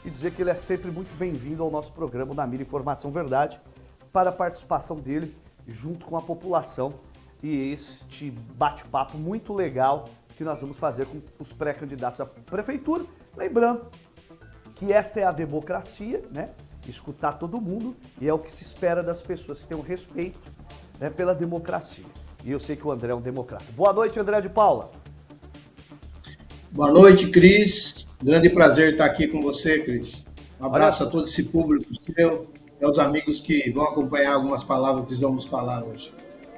e dizer que ele é sempre muito bem-vindo ao nosso programa Na Mira Informação Verdade, para a participação dele junto com a população e este bate-papo muito legal que nós vamos fazer com os pré-candidatos à prefeitura. Lembrando que esta é a democracia, né? Escutar todo mundo, e é o que se espera das pessoas que tenham respeito, né, pela democracia. E eu sei que o André é um democrata. Boa noite, André de Paula. Boa noite, Cris. Grande prazer estar aqui com você, Cris. Um abraço a todo esse público seu e aos amigos que vão acompanhar algumas palavras que vamos falar hoje.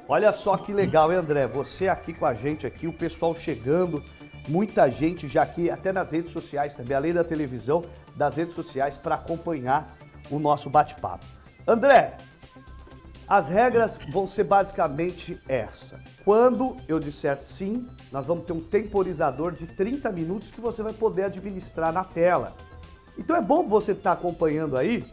Olha só que legal, hein, André? Você aqui com a gente, aqui, o pessoal chegando, muita gente já aqui, até nas redes sociais também, além da televisão, das redes sociais, para acompanhar o nosso bate-papo. André, as regras vão ser basicamente essa. Quando eu disser sim, nós vamos ter um temporizador de 30 minutos que você vai poder administrar na tela. Então é bom você estar acompanhando aí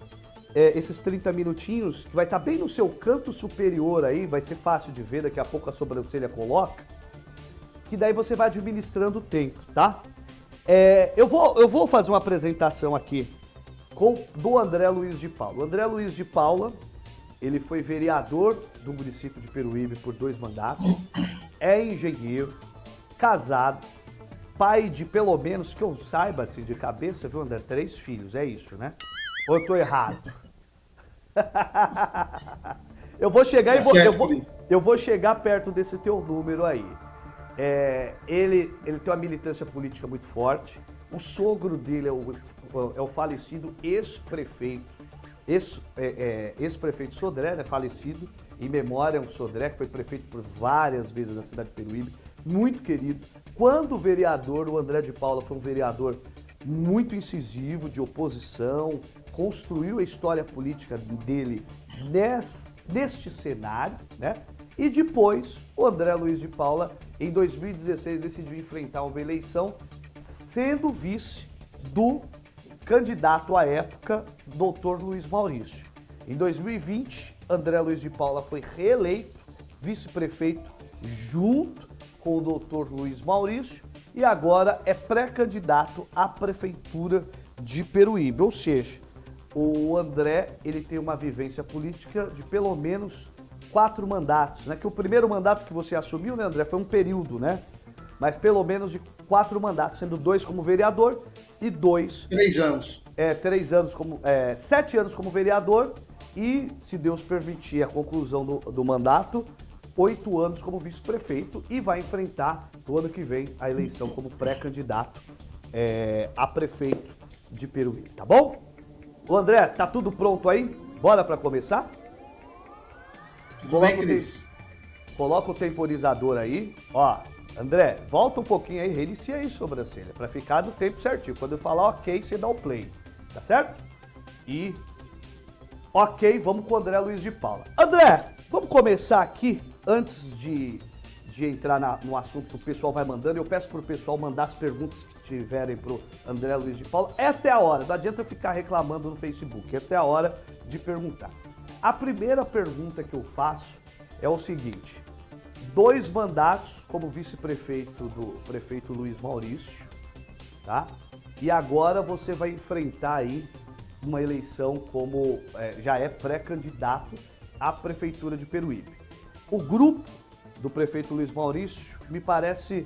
esses 30 minutinhos, que vai estar bem no seu canto superior aí, vai ser fácil de ver, daqui a pouco a sobrancelha coloca, que daí você vai administrando o tempo, tá? Eu vou fazer uma apresentação aqui do André Luiz de Paula. O André Luiz de Paula, ele foi vereador do município de Peruíbe por 2 mandatos, é engenheiro, casado, pai de pelo menos, que eu saiba assim de cabeça, viu, André? 3 filhos, é isso, né? Ou eu tô errado? Eu vou chegar eu vou chegar perto desse teu número aí. Ele tem uma militância política muito forte. O sogro dele é o falecido ex-prefeito, ex-prefeito Sodré, né, falecido, em memória, um Sodré que foi prefeito por várias vezes na cidade de Peruíbe, muito querido. Quando vereador, o André de Paula foi um vereador muito incisivo, de oposição, construiu a história política dele neste cenário, né? E depois, o André Luiz de Paula, em 2016, decidiu enfrentar uma eleição sendo vice do candidato à época, Dr. Luiz Maurício. Em 2020, André Luiz de Paula foi reeleito vice-prefeito junto com o Dr. Luiz Maurício e agora é pré-candidato à prefeitura de Peruíbe. Ou seja, o André, ele tem uma vivência política de pelo menos 4 mandatos, né? Que o primeiro mandato que você assumiu, né, André, foi um período, né? Mas pelo menos de 4 mandatos, sendo 2 como vereador e 3 anos. 3 anos como... 7 anos como vereador e, se Deus permitir a conclusão do mandato, 8 anos como vice-prefeito e vai enfrentar no ano que vem a eleição como pré-candidato a prefeito de Peruíbe, tá bom? Ô André, tá tudo pronto aí? Bora para começar? Coloca o temporizador aí, ó. André, volta um pouquinho aí, reinicia aí, sobrancelha, pra ficar do tempo certinho. Quando eu falar ok, você dá o play, tá certo? E ok, vamos com o André Luiz de Paula. André, vamos começar aqui, antes de entrar no assunto que o pessoal vai mandando. Eu peço pro pessoal mandar as perguntas que tiverem pro André Luiz de Paula. Esta é a hora, não adianta eu ficar reclamando no Facebook, essa é a hora de perguntar. A primeira pergunta que eu faço é o seguinte: 2 mandatos como vice-prefeito do prefeito Luiz Maurício, tá? E agora você vai enfrentar aí uma eleição como já é pré-candidato à prefeitura de Peruíbe. O grupo do prefeito Luiz Maurício, me parece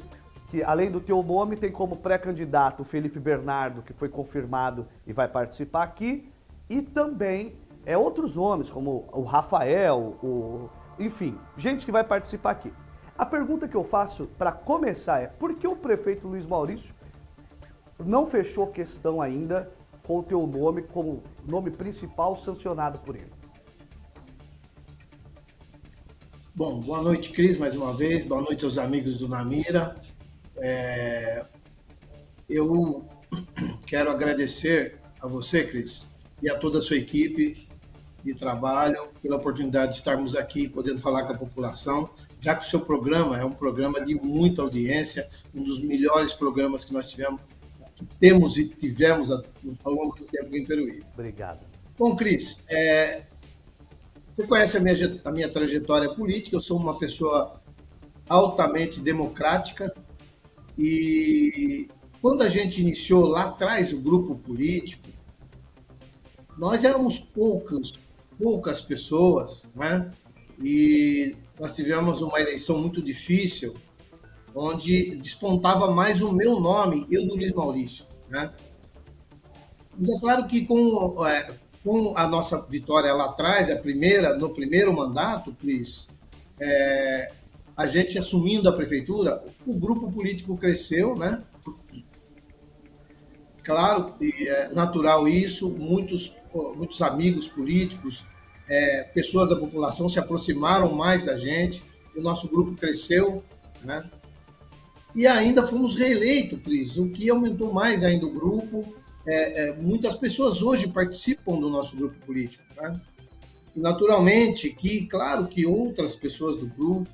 que além do teu nome tem como pré-candidato o Felipe Bernardo, que foi confirmado e vai participar aqui, e também outros nomes como o Rafael, enfim, gente que vai participar aqui. A pergunta que eu faço para começar é: por que o prefeito Luiz Maurício não fechou questão ainda com o teu nome como nome principal sancionado por ele? Bom, boa noite, Cris, mais uma vez. Boa noite aos amigos do Namira. Eu quero agradecer a você, Cris, e a toda a sua equipe de trabalho pela oportunidade de estarmos aqui podendo falar com a população, já que o seu programa é um programa de muita audiência, um dos melhores programas que nós temos e tivemos ao longo do tempo em Peruíbe. Obrigado. Bom, Cris, você conhece a minha trajetória política. Eu sou uma pessoa altamente democrática e quando a gente iniciou lá atrás o grupo político, nós éramos poucas pessoas, né? E nós tivemos uma eleição muito difícil, onde despontava mais o meu nome e o do Luiz Maurício, né? Mas é claro que com a nossa vitória lá atrás, no primeiro mandato, Cris, a gente assumindo a prefeitura, o grupo político cresceu, né? Claro, é natural isso, muitos amigos políticos, pessoas da população se aproximaram mais da gente, o nosso grupo cresceu, né? E ainda fomos reeleitos, Cris, o que aumentou mais ainda o grupo. Muitas pessoas hoje participam do nosso grupo político, né? E naturalmente que, claro que outras pessoas do grupo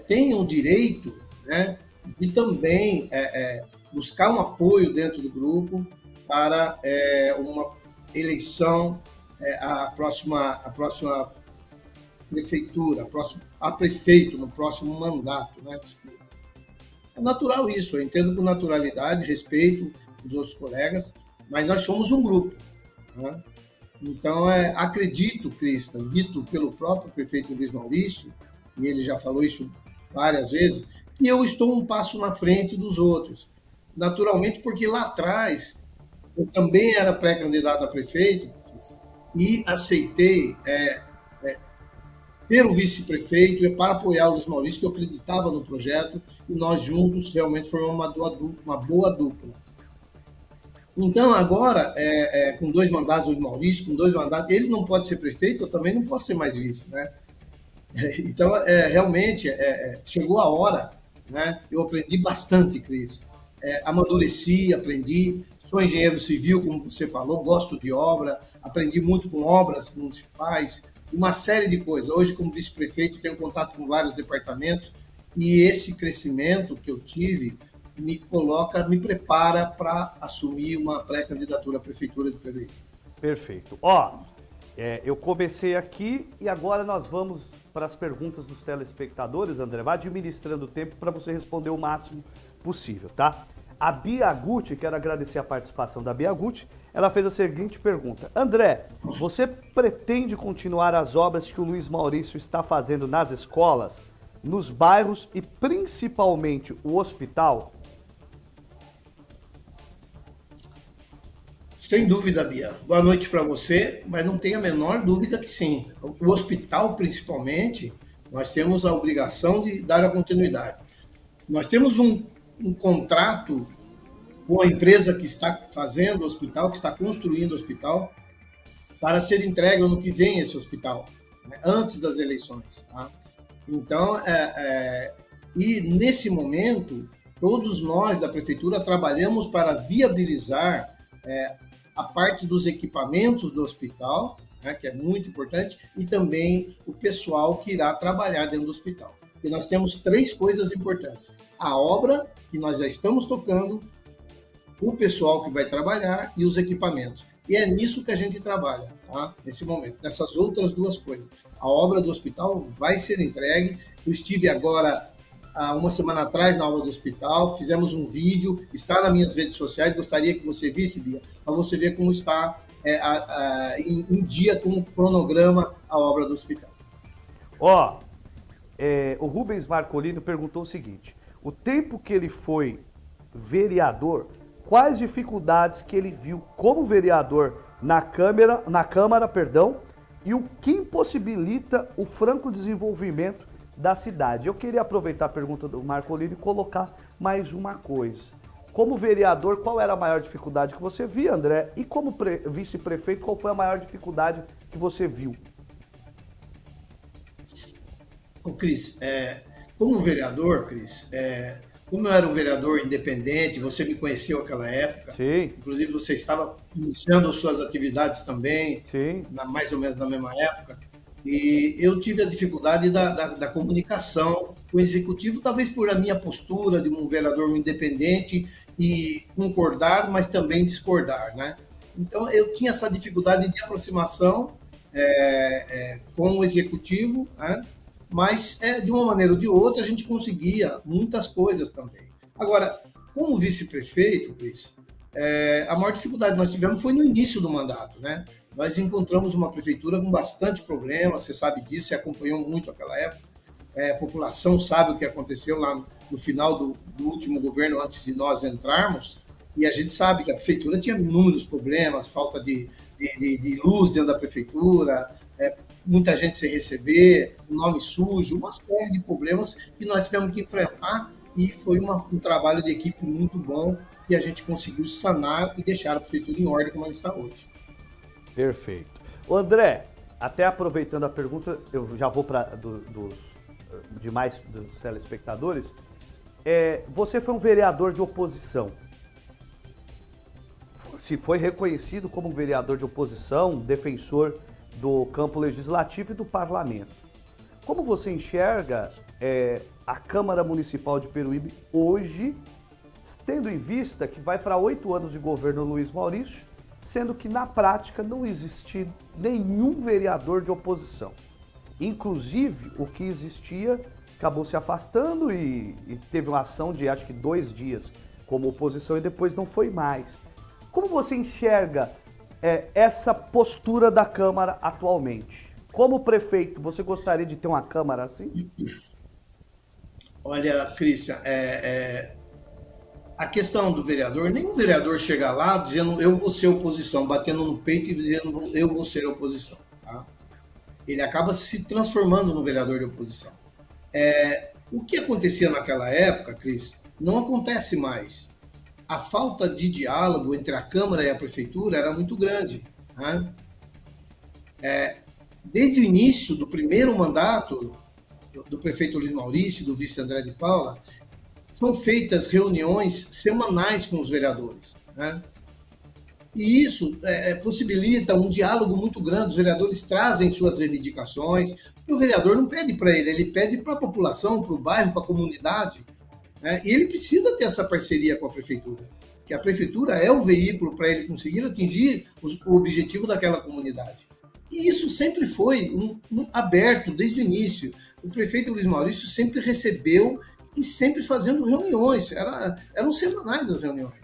têm o direito, né, de também buscar um apoio dentro do grupo para uma eleição, a próxima prefeitura, a prefeito no próximo mandato, né? É natural isso, eu entendo com naturalidade, respeito os outros colegas, mas nós somos um grupo, né? Então, acredito, Cristian, dito pelo próprio prefeito Luiz Maurício, e ele já falou isso várias vezes, que eu estou um passo na frente dos outros. Naturalmente, porque lá atrás eu também era pré-candidato a prefeito e aceitei ser o vice-prefeito para apoiar o Luiz Maurício, que eu acreditava no projeto, e nós juntos realmente formamos uma boa dupla. Então, agora, com 2 mandatos do Maurício, com 2 mandatos, ele não pode ser prefeito, eu também não posso ser mais vice, né? Então, realmente, chegou a hora, né? Eu aprendi bastante, Cris. Amadureci, aprendi, sou engenheiro civil, como você falou, gosto de obra, aprendi muito com obras municipais, uma série de coisas. Hoje, como vice-prefeito, tenho contato com vários departamentos, e esse crescimento que eu tive me prepara para assumir uma pré-candidatura à Prefeitura de Pedreira. Perfeito. Eu comecei aqui e agora nós vamos para as perguntas dos telespectadores, André. Vai administrando o tempo para você responder o máximo possível, tá? A Bia Gucci, quero agradecer a participação da Bia Gucci, ela fez a seguinte pergunta. André, você pretende continuar as obras que o Luiz Maurício está fazendo nas escolas, nos bairros e principalmente o hospital? Sem dúvida, Bia. Boa noite para você, mas não tenha a menor dúvida que sim. O hospital, principalmente, nós temos a obrigação de dar a continuidade. Nós temos um contrato com a empresa que está fazendo o hospital, que está construindo o hospital, para ser entregue ano que vem esse hospital, né, antes das eleições. Tá? Então, e nesse momento, todos nós da Prefeitura trabalhamos para viabilizar a parte dos equipamentos do hospital, né, que é muito importante, e também o pessoal que irá trabalhar dentro do hospital. E nós temos 3 coisas importantes. A obra, que nós já estamos tocando, o pessoal que vai trabalhar e os equipamentos. E é nisso que a gente trabalha, tá? Nesse momento, nessas outras 2 coisas. A obra do hospital vai ser entregue. Eu estive agora, há uma semana atrás, na obra do hospital, fizemos um vídeo, está nas minhas redes sociais, gostaria que você visse, Bia, para você ver como está em dia, com o cronograma, a obra do hospital. O Rubens Marcolino perguntou o seguinte, o tempo que ele foi vereador, quais dificuldades que ele viu como vereador na Câmara, e o que impossibilita o franco desenvolvimento da cidade. Eu queria aproveitar a pergunta do Marcolino e colocar mais uma coisa. Como vereador, qual era a maior dificuldade que você via, André? E como vice-prefeito, qual foi a maior dificuldade que você viu? Cris, como vereador, Cris, como eu era um vereador independente, você me conheceu naquela época. Sim. Inclusive, você estava iniciando suas atividades também, sim, mais ou menos na mesma época. E eu tive a dificuldade da comunicação com o executivo, talvez por a minha postura de um vereador independente e concordar, mas também discordar, né? Então, eu tinha essa dificuldade de aproximação com o executivo, né? Mas, de uma maneira ou de outra, a gente conseguia muitas coisas também. Agora, como vice-prefeito, Cris, A maior dificuldade que nós tivemos foi no início do mandato, né? Nós encontramos uma prefeitura com bastante problemas, você sabe disso, você acompanhou muito aquela época. A população sabe o que aconteceu lá no final do último governo, antes de nós entrarmos, e a gente sabe que a prefeitura tinha inúmeros problemas, falta de luz dentro da prefeitura, muita gente sem receber, nome sujo, uma série de problemas que nós tivemos que enfrentar, e foi um trabalho de equipe muito bom que a gente conseguiu sanar e deixar a prefeitura em ordem como ela está hoje. Perfeito. Ô André, até aproveitando a pergunta, eu já vou para dos telespectadores. Você foi um vereador de oposição. Se foi reconhecido como um vereador de oposição, defensor do campo legislativo e do parlamento. Como você enxerga a Câmara Municipal de Peruíbe hoje, tendo em vista que vai para 8 anos de governo Luiz Maurício, sendo que na prática não existe nenhum vereador de oposição. Inclusive, o que existia acabou se afastando e teve uma ação de acho que 2 dias como oposição e depois não foi mais. Como você enxerga essa postura da Câmara atualmente? Como prefeito, você gostaria de ter uma Câmara assim? Olha, Cristian, a questão do vereador, nenhum vereador chega lá dizendo eu vou ser oposição, batendo no peito e dizendo eu vou ser oposição. Tá? Ele acaba se transformando no vereador de oposição. O que acontecia naquela época, Cris, não acontece mais. A falta de diálogo entre a Câmara e a Prefeitura era muito grande. Né? Desde o início do primeiro mandato do prefeito Luiz Maurício, do vice André de Paula, são feitas reuniões semanais com os vereadores. Né? E isso possibilita um diálogo muito grande, os vereadores trazem suas reivindicações, e o vereador não pede para ele pede para a população, para o bairro, para a comunidade, né? E ele precisa ter essa parceria com a prefeitura, que a prefeitura é o veículo para ele conseguir atingir o objetivo daquela comunidade. E isso sempre foi aberto desde o início. O prefeito Luiz Maurício sempre recebeu e sempre fazendo reuniões, eram semanais as reuniões.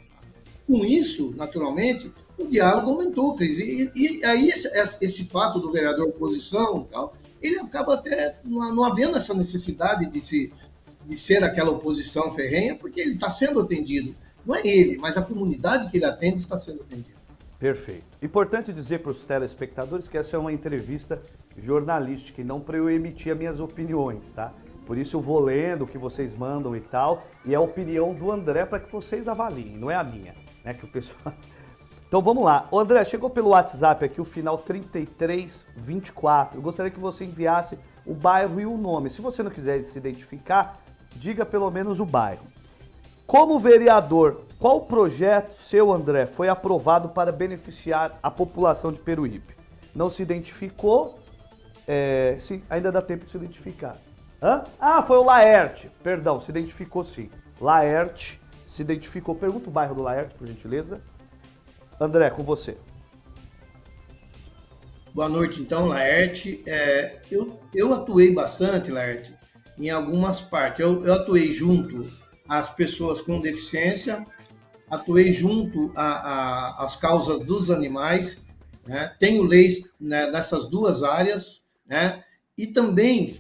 Com isso, naturalmente, o diálogo aumentou, Cris. E aí esse fato do vereador oposição, tal, ele acaba até não havendo essa necessidade de ser aquela oposição ferrenha, porque ele está sendo atendido. Não é ele, mas a comunidade que ele atende está sendo atendida. Perfeito. Importante dizer para os telespectadores que essa é uma entrevista jornalística e não para eu emitir as minhas opiniões, tá? Por isso eu vou lendo o que vocês mandam e tal, e é a opinião do André para que vocês avaliem, não é a minha, né? Que o pessoal... Então vamos lá. O André, chegou pelo WhatsApp aqui o final 3324. Eu gostaria que você enviasse o bairro e o nome. Se você não quiser se identificar, diga pelo menos o bairro. Como vereador, qual projeto seu, André, foi aprovado para beneficiar a população de Peruíbe? Não se identificou? Sim, ainda dá tempo de se identificar. Ah, foi o Laerte. Perdão, se identificou sim. Laerte se identificou. Pergunta o bairro do Laerte, por gentileza. André, com você. Boa noite, então, Laerte. Eu atuei bastante, Laerte, em algumas partes. Eu atuei junto às pessoas com deficiência, atuei junto às causas dos animais, né? Tenho leis, né, nessas duas áreas, né? E também,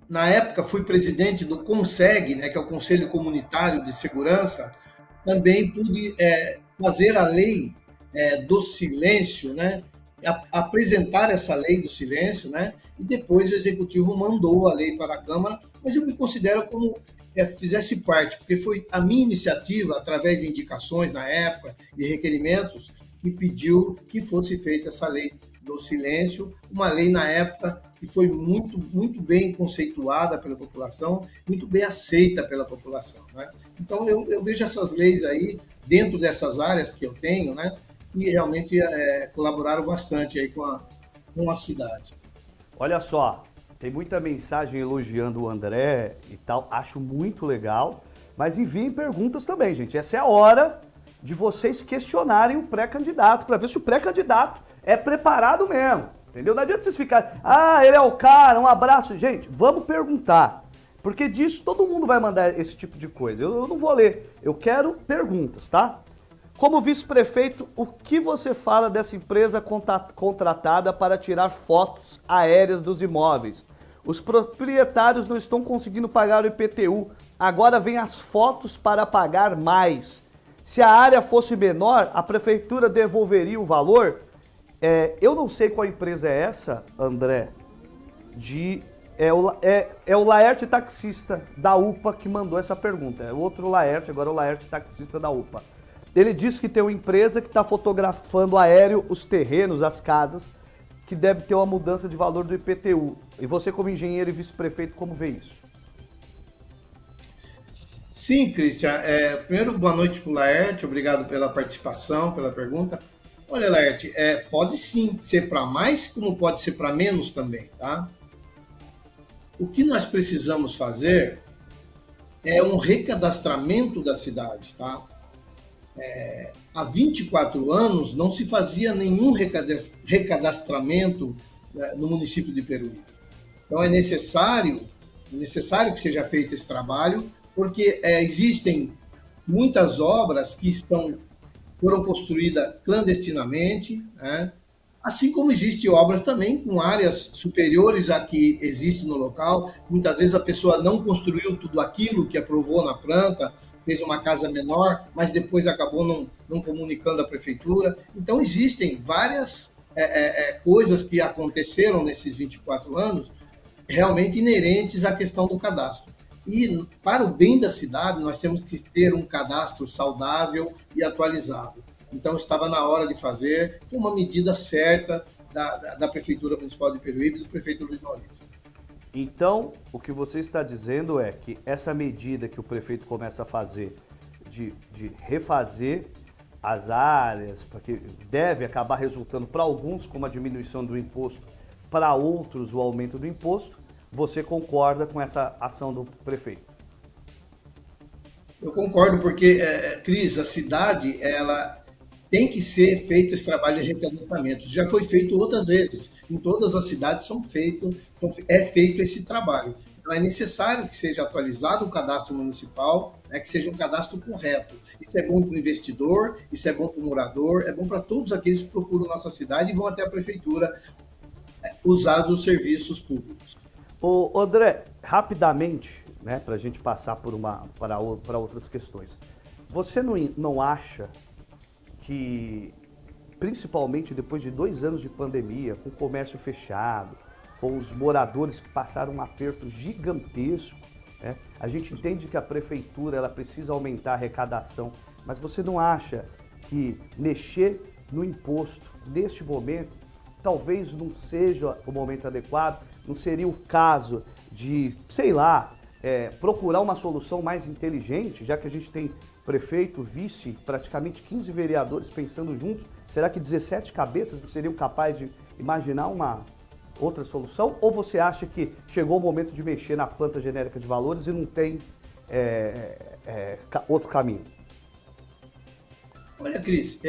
na época, fui presidente do CONSEG, né, que é o Conselho Comunitário de Segurança, também pude fazer a lei do silêncio, né? Apresentar essa lei do silêncio, né? E depois o Executivo mandou a lei para a Câmara, mas eu me considero como fizesse parte, porque foi a minha iniciativa, através de indicações na época e requerimentos, que pediu que fosse feita essa lei do silêncio, uma lei na época que foi muito, muito bem conceituada pela população, muito bem aceita pela população, né? Então eu vejo essas leis aí, dentro dessas áreas que eu tenho, né? E realmente colaboraram bastante aí com a cidade. Olha só, tem muita mensagem elogiando o André e tal, acho muito legal, mas enviem perguntas também, gente. Essa é a hora de vocês questionarem o pré-candidato, para ver se o pré-candidato é preparado mesmo, entendeu? Não adianta vocês ficarem, ele é o cara, um abraço. Gente, vamos perguntar, porque disso todo mundo vai mandar esse tipo de coisa. Eu não vou ler, eu quero perguntas, tá? Como vice-prefeito, o que você fala dessa empresa contratada para tirar fotos aéreas dos imóveis? Os proprietários não estão conseguindo pagar o IPTU. Agora vem as fotos para pagar mais. Se a área fosse menor, a prefeitura devolveria o valor? Eu não sei qual empresa é essa, André. É o Laerte Taxista da UPA que mandou essa pergunta. É o outro Laerte, agora é o Laerte Taxista da UPA. Ele disse que tem uma empresa que está fotografando aéreo os terrenos, as casas, que deve ter uma mudança de valor do IPTU. E você, como engenheiro e vice-prefeito, como vê isso? Sim, Cristian. Primeiro, boa noite para o Laerte, obrigado pela participação, pela pergunta. Olha, Laerte, pode sim ser para mais, como pode ser para menos também, tá? O que nós precisamos fazer é um recadastramento da cidade, tá? Há 24 anos não se fazia nenhum recadastramento no município de Peruíbe. Então é necessário que seja feito esse trabalho, porque existem muitas obras que foram construídas clandestinamente, né? Assim como existem obras também com áreas superiores a que existe no local. Muitas vezes a pessoa não construiu tudo aquilo que aprovou na planta, fez uma casa menor, mas depois acabou não comunicando à prefeitura. Então, existem várias coisas que aconteceram nesses 24 anos, realmente inerentes à questão do cadastro. E, para o bem da cidade, nós temos que ter um cadastro saudável e atualizado. Então, estava na hora de fazer, foi uma medida certa da Prefeitura Municipal de Peruíbe e do prefeito Luiz Maurício. Então, o que você está dizendo é que essa medida que o prefeito começa a fazer de refazer as áreas, porque deve acabar resultando para alguns com uma diminuição do imposto, para outros o aumento do imposto, você concorda com essa ação do prefeito? Eu concordo, porque, Cris, a cidade, ela tem que ser feito esse trabalho de recadastramento. Já foi feito outras vezes. Em todas as cidades é feito esse trabalho. Então, é necessário que seja atualizado o cadastro municipal, né, que seja um cadastro correto. Isso é bom para o investidor, isso é bom para o morador, é bom para todos aqueles que procuram nossa cidade e vão até a prefeitura usar os serviços públicos. Ô, André, rapidamente, né, para a gente passar para outras questões. Você não acha que, principalmente depois de 2 anos de pandemia, com o comércio fechado, com os moradores que passaram um aperto gigantesco, né? A gente entende que a prefeitura ela precisa aumentar a arrecadação, mas você não acha que mexer no imposto neste momento talvez não seja o momento adequado, não seria o caso de, sei lá, procurar uma solução mais inteligente, já que a gente tem prefeito, vice, praticamente 15 vereadores pensando juntos, será que 17 cabeças não seriam capazes de imaginar uma outra solução? Ou você acha que chegou o momento de mexer na planta genérica de valores e não tem outro caminho? Olha, Cris,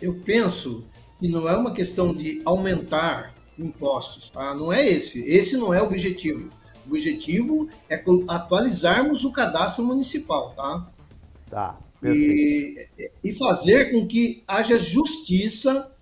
eu penso que não é uma questão de aumentar impostos, tá? Não é esse. Esse não é o objetivo. O objetivo é atualizarmos o cadastro municipal, tá? Tá, perfeito. E fazer com que haja justiça,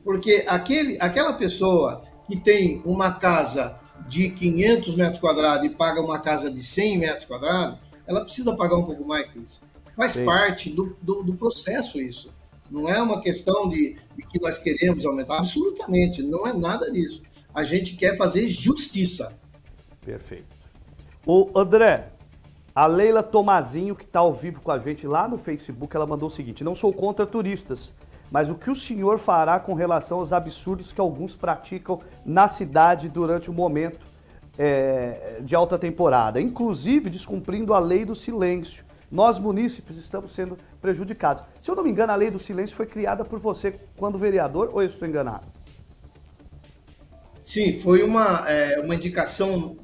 porque aquela pessoa que tem uma casa de 500 metros quadrados e paga uma casa de 100 metros quadrados, ela precisa pagar um pouco mais que isso. Faz parte do processo isso. Não é uma questão de que nós queremos aumentar, absolutamente, não é nada disso. A gente quer fazer justiça. Perfeito. Ô, André, a Leila Tomazinho, que está ao vivo com a gente lá no Facebook, ela mandou o seguinte: não sou contra turistas, mas o que o senhor fará com relação aos absurdos que alguns praticam na cidade durante o momento de alta temporada, inclusive descumprindo a lei do silêncio? Nós, munícipes, estamos sendo prejudicados. Se eu não me engano, a lei do silêncio foi criada por você quando vereador, ou eu estou enganado? Sim, foi uma indicação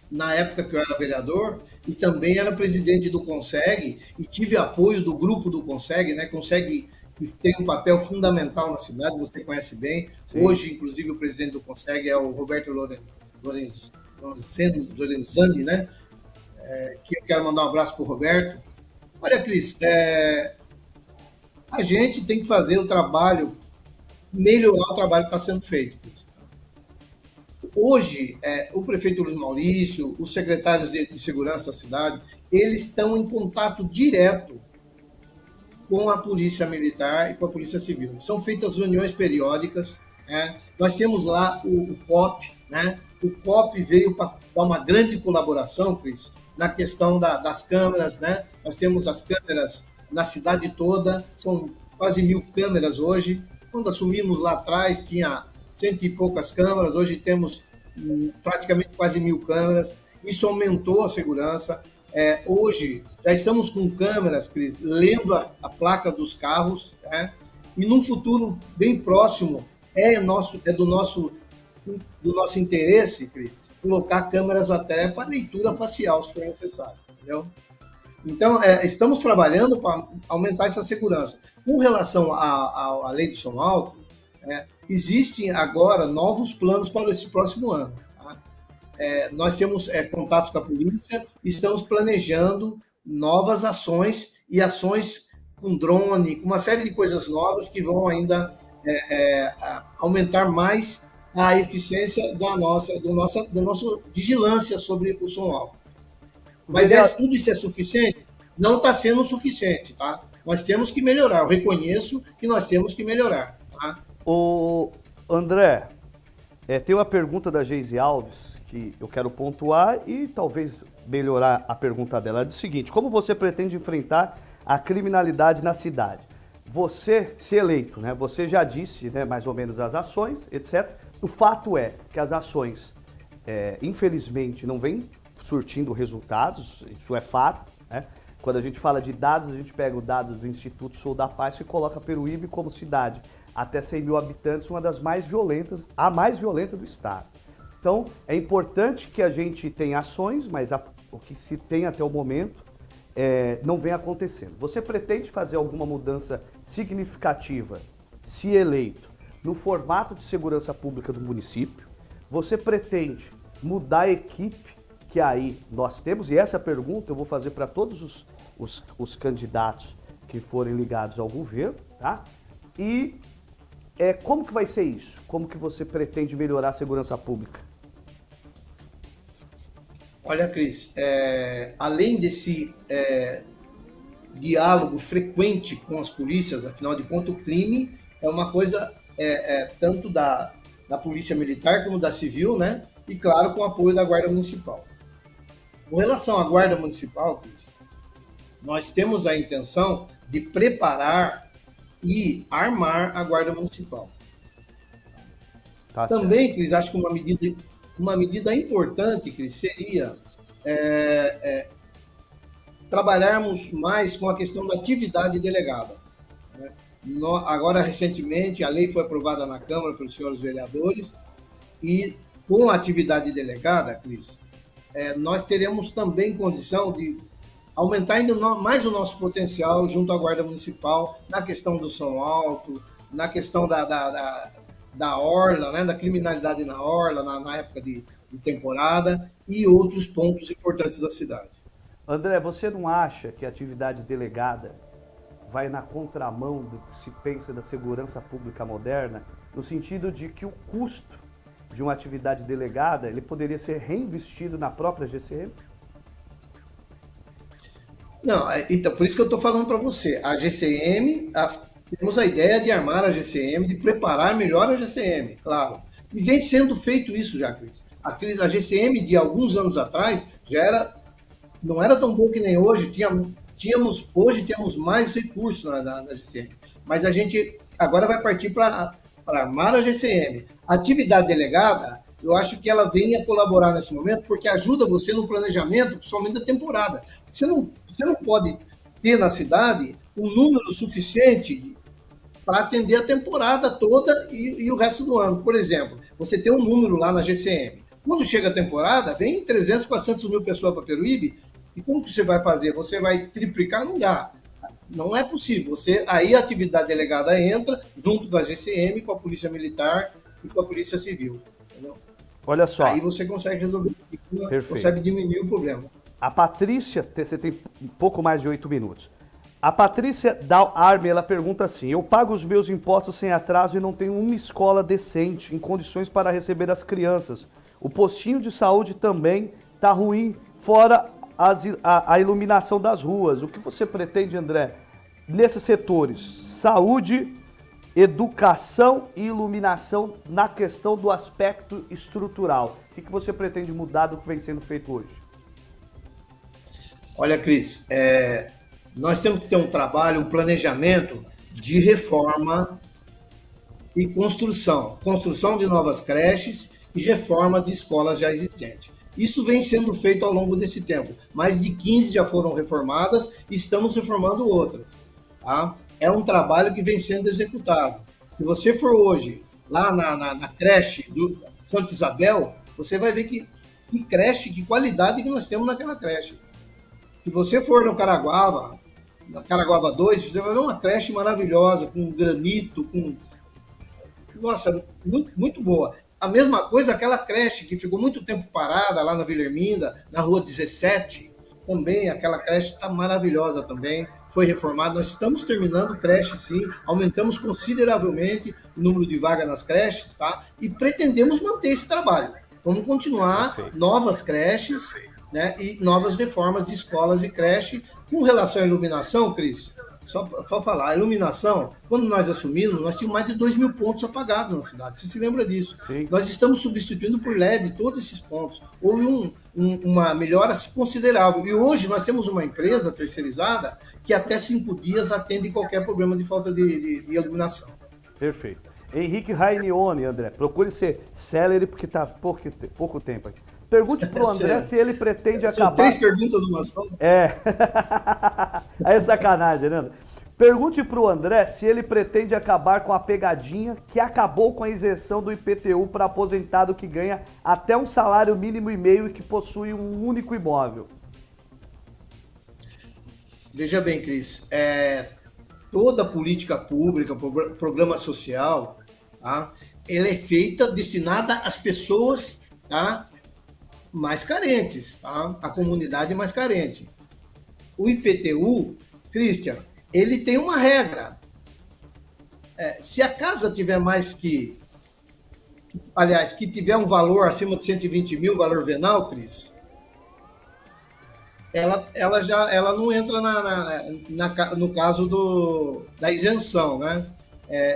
na época que eu era vereador e também era presidente do Conseg e tive apoio do grupo do Conseg, né? Conseg tem um papel fundamental na cidade, você conhece bem. Sim. Hoje, inclusive, o presidente do Conseg é o Roberto Lorenzani, né? Que eu quero mandar um abraço para o Roberto. Olha, Cris, A gente tem que fazer o trabalho, melhorar o trabalho que está sendo feito. Hoje, o prefeito Luiz Maurício, os secretários de segurança da cidade, eles estão em contato direto com a Polícia Militar e com a Polícia Civil. São feitas reuniões periódicas, né? Nós temos lá o COP, né? O COP veio para dar uma grande colaboração, Cris, na questão das câmeras, né? Nós temos as câmeras na cidade toda, são quase 1.000 câmeras hoje. Quando assumimos lá atrás, tinha 100 e poucas câmeras, hoje temos praticamente quase 1.000 câmeras. Isso aumentou a segurança. Hoje já estamos com câmeras, Cris, lendo a placa dos carros, né? E num futuro bem próximo do nosso interesse, Cris, colocar câmeras até para leitura facial, se for necessário, entendeu? Então, estamos trabalhando para aumentar essa segurança. Com relação à lei do som alto, existem agora novos planos para esse próximo ano. Tá? Nós temos contatos com a polícia e estamos planejando novas ações e ações com drone, com uma série de coisas novas que vão ainda aumentar mais a eficiência da nossa vigilância sobre o som alto. Mas tudo isso é suficiente? Não está sendo suficiente, tá? Nós temos que melhorar. Eu reconheço que nós temos que melhorar, tá? O André, tem uma pergunta da Geise Alves que eu quero pontuar e talvez melhorar a pergunta dela. Ela diz o seguinte: como você pretende enfrentar a criminalidade na cidade? Você, se eleito, né? Você já disse, né, mais ou menos as ações, etc. O fato é que as ações, infelizmente, não vêm surtindo resultados, isso é fato, né? Quando a gente fala de dados, a gente pega o dado do Instituto Sul da Paz e coloca Peruíbe como cidade até 100 mil habitantes, uma das mais violentas, a mais violenta do estado. Então, é importante que a gente tenha ações, mas o que se tem até o momento não vem acontecendo. Você pretende fazer alguma mudança significativa, se eleito, no formato de segurança pública do município? Você pretende mudar a equipe que aí nós temos? E essa pergunta eu vou fazer para todos os candidatos que forem ligados ao governo, tá? E como que vai ser isso? Como que você pretende melhorar a segurança pública? Olha, Cris, além desse diálogo frequente com as polícias, afinal de contas, o crime é uma coisa tanto da Polícia Militar como da Civil, né? E, claro, com o apoio da Guarda Municipal. Com relação à Guarda Municipal, Cris, nós temos a intenção de preparar e armar a Guarda Municipal. Tá também, Cris, acho que uma medida importante, Cris, seria trabalharmos mais com a questão da atividade delegada. Né? Agora, recentemente, a lei foi aprovada na Câmara pelos senhores vereadores e, com a atividade delegada, Cris, nós teremos também condição de aumentar ainda mais o nosso potencial junto à Guarda Municipal na questão do som alto, na questão da orla, né, da criminalidade na orla, na época de temporada e outros pontos importantes da cidade. André, você não acha que a atividade delegada vai na contramão do que se pensa da segurança pública moderna, no sentido de que o custo de uma atividade delegada ele poderia ser reinvestido na própria GCM? Não, então, por isso que eu estou falando para você. A GCM, temos a ideia de armar a GCM, de preparar melhor a GCM, claro. E vem sendo feito isso já, Cris. A GCM de alguns anos atrás não era tão boa que nem hoje. Hoje temos mais recursos na GCM. Mas a gente agora vai partir para armar a GCM. A atividade delegada, eu acho que ela vem a colaborar nesse momento porque ajuda você no planejamento, principalmente da temporada. Você não pode ter na cidade um número suficiente para atender a temporada toda e o resto do ano. Por exemplo, você tem um número lá na GCM. Quando chega a temporada, vem 300, 400 mil pessoas para Peruíbe, e como que você vai fazer? Você vai triplicar? Não dá. Não é possível. Aí a atividade delegada entra junto com a GCM, com a Polícia Militar e com a Polícia Civil. Entendeu? Olha só. Aí você consegue resolver, consegue diminuir o problema. A Patrícia, você tem um pouco mais de 8 minutos. A Patrícia Arme, ela pergunta assim: eu pago os meus impostos sem atraso e não tenho uma escola decente, em condições para receber as crianças. O postinho de saúde também está ruim, fora a iluminação das ruas. O que você pretende, André, nesses setores? Saúde, educação e iluminação na questão do aspecto estrutural. O que você pretende mudar do que vem sendo feito hoje? Olha, Cris, nós temos que ter um trabalho, um planejamento de reforma e construção. Construção de novas creches e reforma de escolas já existentes. Isso vem sendo feito ao longo desse tempo. Mais de 15 já foram reformadas e estamos reformando outras. Tá? É um trabalho que vem sendo executado. Se você for hoje lá na creche do Santa Isabel, você vai ver que creche, que qualidade que nós temos naquela creche. Se você for no Caraguava, na Caraguava 2, você vai ver uma creche maravilhosa, com granito, com... Nossa, muito, muito boa. A mesma coisa, aquela creche que ficou muito tempo parada lá na Vila Erminda, na Rua 17, também aquela creche está maravilhosa também, foi reformada. Nós estamos terminando creche, sim, aumentamos consideravelmente o número de vagas nas creches, tá? E pretendemos manter esse trabalho. Vamos continuar novas creches, né, e novas reformas de escolas e creche. Com relação à iluminação, Cris, só falar, a iluminação, quando nós assumimos, nós tínhamos mais de 2.000 pontos apagados na cidade. Você se lembra disso? Sim. Nós estamos substituindo por LED todos esses pontos. Houve uma melhora considerável. E hoje nós temos uma empresa terceirizada que até 5 dias atende qualquer problema de falta de iluminação. Perfeito. Henrique Rainione, André, procure ser célere porque está pouco tempo aqui. Pergunte pro André se ele pretende acabar... São 3 perguntas numa só. Aí é sacanagem, né? Pergunte pro André se ele pretende acabar com a pegadinha que acabou com a isenção do IPTU para aposentado que ganha até um salário mínimo e meio e que possui um único imóvel. Veja bem, Cris, toda política pública, programa social, tá? Ela é feita, destinada às pessoas, tá? Mais carentes, tá? A comunidade mais carente. O IPTU, Christian, ele tem uma regra. Se a casa tiver mais que... Aliás, que tiver um valor acima de 120 mil, valor venal, Cris, ela não entra no caso da isenção, né?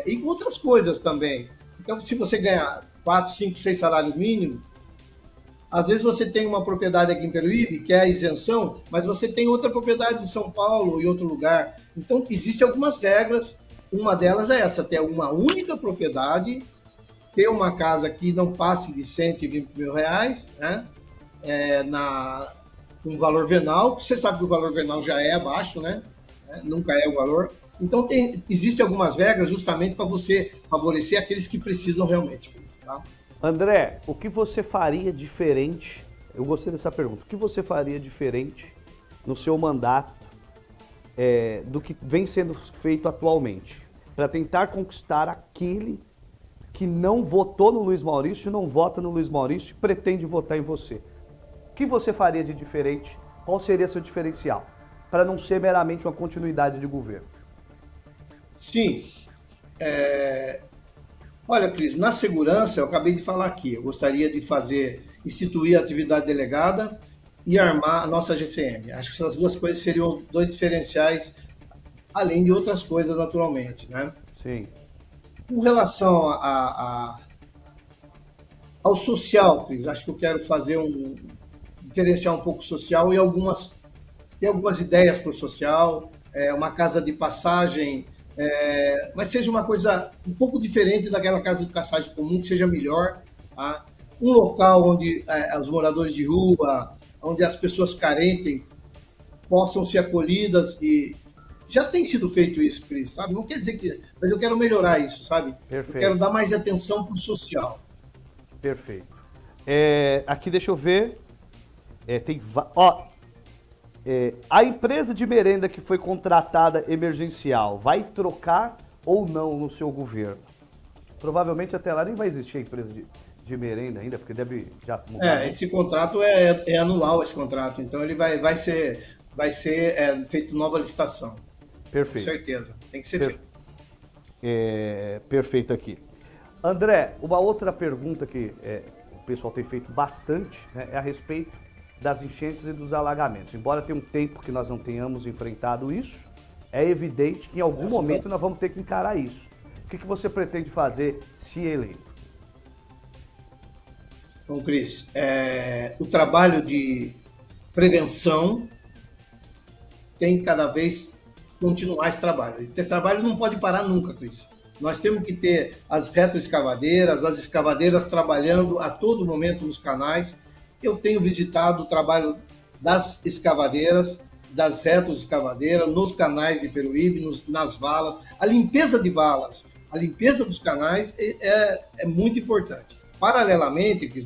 E outras coisas também. Então, se você ganhar 4, 5, 6 salários mínimos, às vezes você tem uma propriedade aqui em Peruíbe, que é a isenção, mas você tem outra propriedade em São Paulo ou em outro lugar. Então, existem algumas regras. Uma delas é essa, ter uma única propriedade, ter uma casa que não passe de 120 mil reais, né? Com valor venal. Você sabe que o valor venal já é abaixo, né? Nunca é o valor. Então, existem algumas regras justamente para você favorecer aqueles que precisam realmente, tá? André, o que você faria diferente? Eu gostei dessa pergunta. O que você faria diferente no seu mandato do que vem sendo feito atualmente para tentar conquistar aquele que não votou no Luiz Maurício, não vota no Luiz Maurício e pretende votar em você? O que você faria de diferente? Qual seria seu diferencial? Para não ser meramente uma continuidade de governo. Sim. Olha, Cris, na segurança, eu acabei de falar aqui, eu gostaria de instituir a atividade delegada e armar a nossa GCM. Acho que essas duas coisas seriam 2 diferenciais, além de outras coisas, naturalmente, né? Sim. Com relação ao social, Cris, acho que eu quero diferenciar um pouco o social e ter algumas ideias para o social, uma casa de passagem, mas seja uma coisa um pouco diferente daquela casa de passagem comum, que seja melhor, tá? Um local onde os moradores de rua, onde as pessoas carentes possam ser acolhidas e já tem sido feito isso, Cris, sabe? Não quer dizer que... Mas eu quero melhorar isso, sabe? Perfeito. Eu quero dar mais atenção para o social. Perfeito. Aqui, deixa eu ver. A empresa de merenda que foi contratada emergencial vai trocar ou não no seu governo? Provavelmente até lá nem vai existir a empresa de merenda ainda, porque deve já mudar. Esse contrato é anual, esse contrato. Então ele vai ser feito nova licitação. Com Perfeito. certeza, tem que ser feito. Perfeito aqui. André, uma outra pergunta que o pessoal tem feito bastante, né, é a respeito das enchentes e dos alagamentos. Embora tenha um tempo que nós não tenhamos enfrentado isso, é evidente que em algum momento nós vamos ter que encarar isso. O que você pretende fazer se eleito? Bom, Cris, o trabalho de prevenção tem cada vez continuar esse trabalho. Esse trabalho não pode parar nunca, Cris. Nós temos que ter as retroescavadeiras, as escavadeiras trabalhando a todo momento nos canais. Eu tenho visitado o trabalho das escavadeiras, das retroescavadeiras, nos canais de Peruíbe, nas valas. A limpeza de valas, a limpeza dos canais é muito importante. Paralelamente, Cris,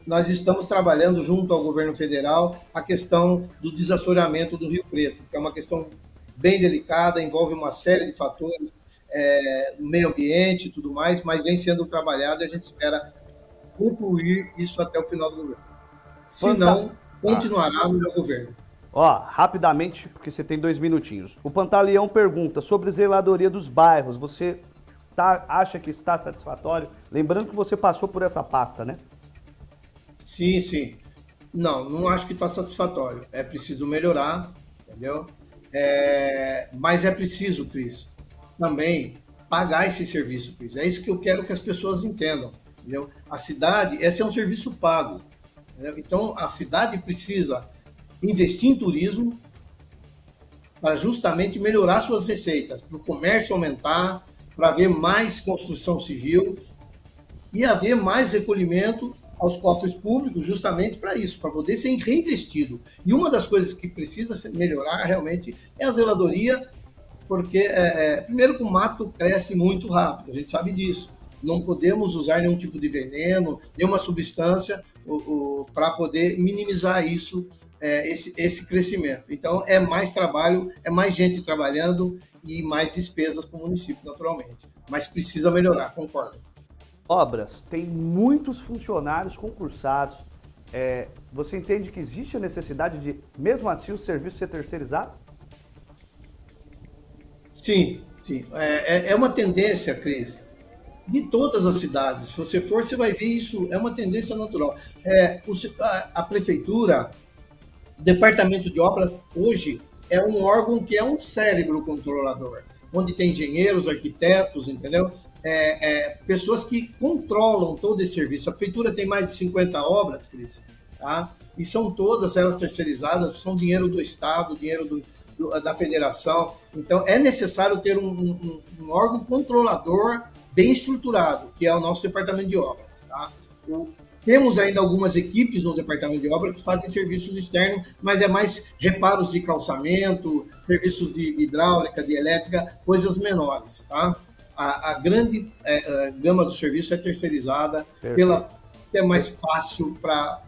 nós estamos trabalhando junto ao governo federal a questão do desassoreamento do Rio Preto, que é uma questão bem delicada, envolve uma série de fatores, meio ambiente e tudo mais, mas vem sendo trabalhado e a gente espera concluir isso até o final do governo. Se não, continuará no meu governo. Rapidamente, porque você tem 2 minutinhos. O Pantaleão pergunta sobre zeladoria dos bairros. Você acha que está satisfatório? Lembrando que você passou por essa pasta, né? Sim, sim. Não acho que está satisfatório. É preciso melhorar, entendeu? Mas é preciso, Cris, também pagar esse serviço, Cris. É isso que eu quero que as pessoas entendam, entendeu? A cidade, esse é um serviço pago, entendeu? Então, a cidade precisa investir em turismo para justamente melhorar suas receitas, para o comércio aumentar, para haver mais construção civil e haver mais recolhimento aos cofres públicos, justamente para isso, para poder ser reinvestido. E uma das coisas que precisa melhorar realmente é a zeladoria, porque, primeiro, que o mato cresce muito rápido, a gente sabe disso. Não podemos usar nenhum tipo de veneno, nenhuma substância para poder minimizar isso, esse crescimento. Então, é mais trabalho, é mais gente trabalhando e mais despesas para o município, naturalmente. Mas precisa melhorar, concordo. Obras, tem muitos funcionários concursados. Você entende que existe a necessidade de, mesmo assim, o serviço ser terceirizado? Sim, sim. É uma tendência, Cris, de todas as cidades. Se você for, você vai ver isso, é uma tendência natural. A prefeitura, o departamento de obra, hoje, é um órgão que é um cérebro controlador, onde tem engenheiros, arquitetos, entendeu? Pessoas que controlam todo esse serviço. A prefeitura tem mais de 50 obras, Cris, tá? E são todas elas terceirizadas, são dinheiro do Estado, dinheiro da federação. Então, é necessário ter um órgão controlador bem estruturado, que é o nosso departamento de obras, tá? Temos ainda algumas equipes no departamento de obras que fazem serviços externos, mas é mais reparos de calçamento, serviços de hidráulica, de elétrica, coisas menores, tá? A grande gama do serviço é terceirizada, é mais fácil para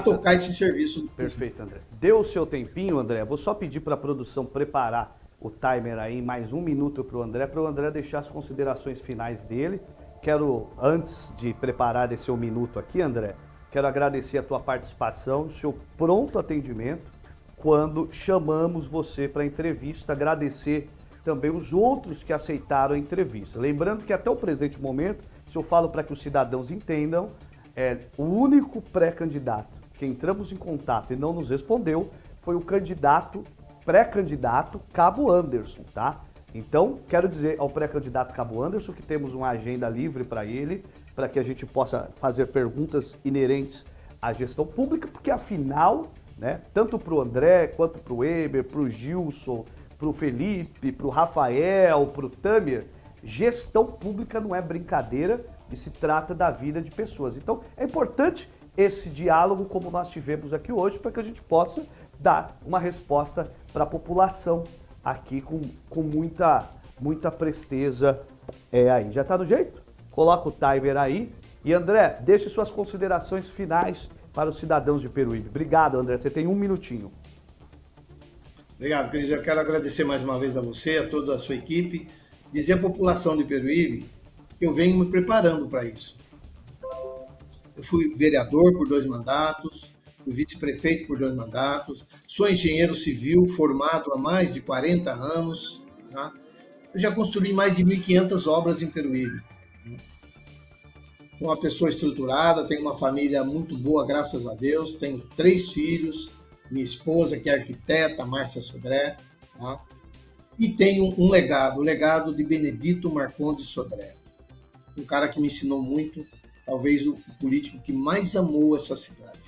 tocar esse serviço. Perfeito, André. Deu o seu tempinho, André. Vou só pedir para a produção preparar o timer aí, mais 1 minuto para o André deixar as considerações finais dele. Quero, antes de preparar esse 1 minuto aqui, André, quero agradecer a tua participação, o seu pronto atendimento quando chamamos você para a entrevista, agradecer também os outros que aceitaram a entrevista. Lembrando que até o presente momento, se eu falo para que os cidadãos entendam, o único pré-candidato que entramos em contato e não nos respondeu foi o pré-candidato Cabo Anderson, tá? Então, quero dizer ao pré-candidato Cabo Anderson que temos uma agenda livre para ele, para que a gente possa fazer perguntas inerentes à gestão pública, porque afinal, né, tanto para o André, quanto para o Weber, para o Gilson, para o Felipe, para o Rafael, para o Tamer, gestão pública não é brincadeira e se trata da vida de pessoas. Então, é importante esse diálogo como nós tivemos aqui hoje para que a gente possa dar uma resposta para a população aqui com muita presteza aí. Já está no jeito? Coloca o timer aí. E André, deixe suas considerações finais para os cidadãos de Peruíbe. Obrigado, André. Você tem 1 minutinho. Obrigado, Cris. Eu quero agradecer mais uma vez a você, a toda a sua equipe, dizer à população de Peruíbe que eu venho me preparando para isso. Eu fui vereador por 2 mandatos, fui vice-prefeito por 2 mandatos, sou engenheiro civil formado há mais de 40 anos, tá? Eu já construí mais de 1.500 obras em Peruíbe. Sou uma pessoa estruturada, tenho uma família muito boa, graças a Deus, tenho 3 filhos, minha esposa, que é arquiteta, Márcia Sodré, tá? E tenho um legado, o legado de Benedito Marcondes Sodré, um cara que me ensinou muito, talvez o político que mais amou essa cidade.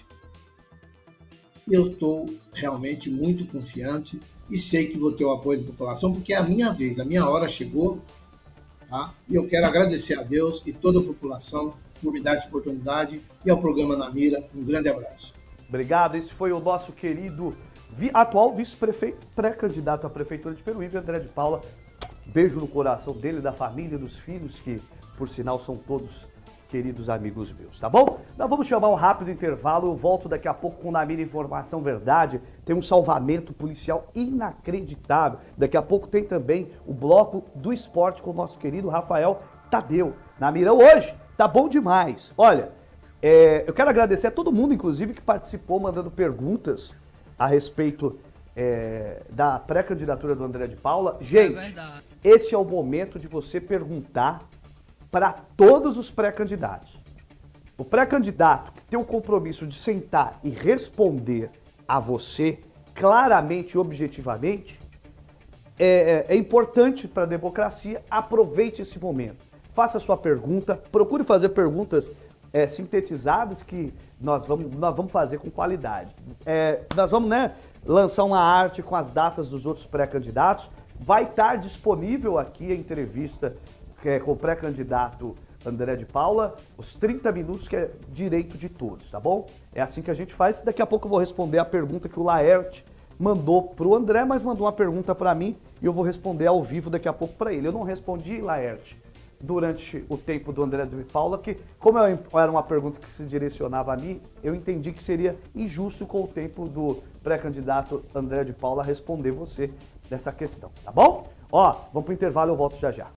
Eu estou realmente muito confiante e sei que vou ter o apoio da população, porque é a minha vez, a minha hora chegou, tá? E eu quero agradecer a Deus e toda a população por me dar essa oportunidade e ao programa Na Mira, um grande abraço. Obrigado, esse foi o nosso querido atual vice-prefeito, pré-candidato à Prefeitura de Peruíbe, André de Paula. Beijo no coração dele, da família, dos filhos, que por sinal são todos queridos amigos meus, tá bom? Nós vamos chamar um rápido intervalo, eu volto daqui a pouco com o Na Mira Informação Verdade, tem um salvamento policial inacreditável, daqui a pouco tem também o bloco do esporte com o nosso querido Rafael Tadeu. Na Mira hoje, tá bom demais. Olha, eu quero agradecer a todo mundo, inclusive, que participou mandando perguntas a respeito da pré-candidatura do André de Paula. Gente, esse é o momento de você perguntar para todos os pré-candidatos. O pré-candidato que tem o compromisso de sentar e responder a você claramente e objetivamente, é importante para a democracia. Aproveite esse momento. Faça a sua pergunta, procure fazer perguntas sintetizadas que nós vamos fazer com qualidade. Nós vamos, lançar uma arte com as datas dos outros pré-candidatos. Vai estar disponível aqui a entrevista com o pré-candidato André de Paula, os 30 minutos que é direito de todos, tá bom? É assim que a gente faz. Daqui a pouco eu vou responder a pergunta que o Laerte mandou pro André, mas mandou uma pergunta para mim e eu vou responder ao vivo daqui a pouco para ele. Eu não respondi, Laerte, durante o tempo do André de Paula, que como era uma pergunta que se direcionava a mim, eu entendi que seria injusto com o tempo do pré-candidato André de Paula responder você dessa questão, tá bom? Ó, vamos pro intervalo, eu volto já já.